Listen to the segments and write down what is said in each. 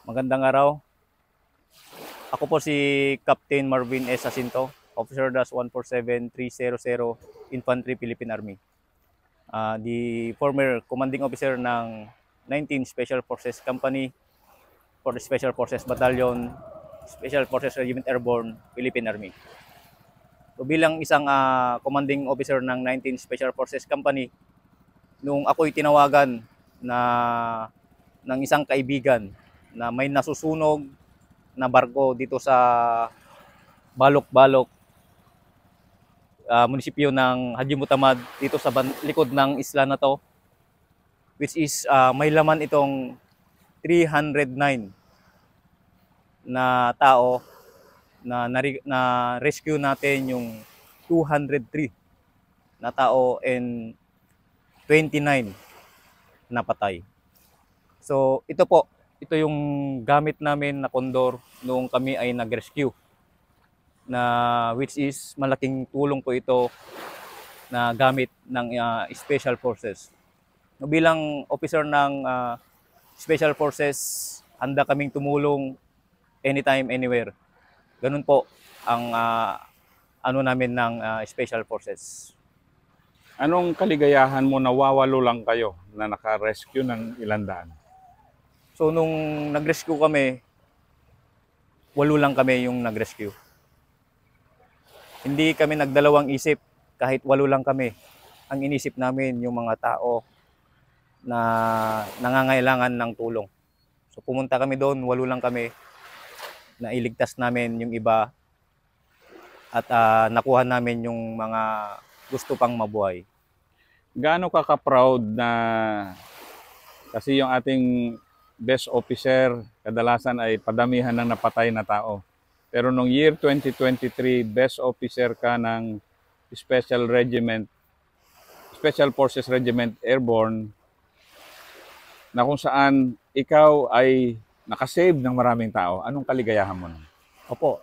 Magandang araw. Ako po si Captain Marvin S. Jacinto, Officer Dash 147300 Infantry Philippine Army. The former commanding officer ng 19 Special Forces Company for the Special Forces Battalion, Special Forces Regiment Airborne, Philippine Army. So bilang isang commanding officer ng 19 Special Forces Company, nung ako'y tinawagan na ng isang kaibigan na may nasusunog na barko dito sa Balok-Balok, munisipyo ng Haji Mutamad, dito sa likod ng isla na to, which is may laman itong 309 na tao na rescue natin yung 203 na tao and 29 na patay. So ito yung gamit namin na Condor noong kami ay nag-rescue, na which is malaking tulong po ito na gamit ng Special Forces. No, bilang officer ng Special Forces, handa kaming tumulong anytime, anywhere. Ganun po ang ano namin ng Special Forces. Anong kaligayahan mo na wawalo lang kayo na naka-rescue ng ilang daan? So nung nag-rescue kami, 8 lang kami yung nag-rescue. Hindi kami nagdalawang isip, kahit 8 lang kami. Ang inisip namin yung mga tao na nangangailangan ng tulong. So pumunta kami doon, 8 lang kami, na iligtas namin yung iba at nakuha namin yung mga gusto pang mabuhay. Gaano ka ka-proud na kasi yung ating best officer kadalasan ay padamihan ng napatay na tao. Pero nung year 2023, best officer ka ng Special Forces Regiment Airborne, na kung saan ikaw ay nakasave ng maraming tao. Anong kaligayahan mo nun? Opo,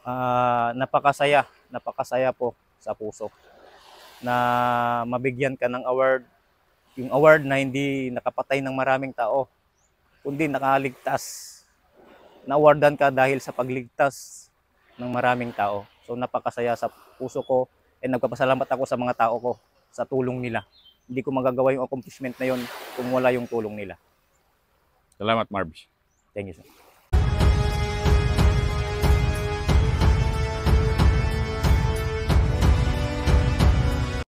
napakasaya po sa puso na mabigyan ka ng award. Yung award na hindi nakapatay ng maraming tao, kundi nakaligtas. Na-awardan ka dahil sa pagligtas ng maraming tao. So napakasaya sa puso ko, and nagpapasalamat ako sa mga tao ko sa tulong nila. Hindi ko magagawa yung accomplishment na yon kung wala yung tulong nila. Salamat, Marv. Thank you, sir.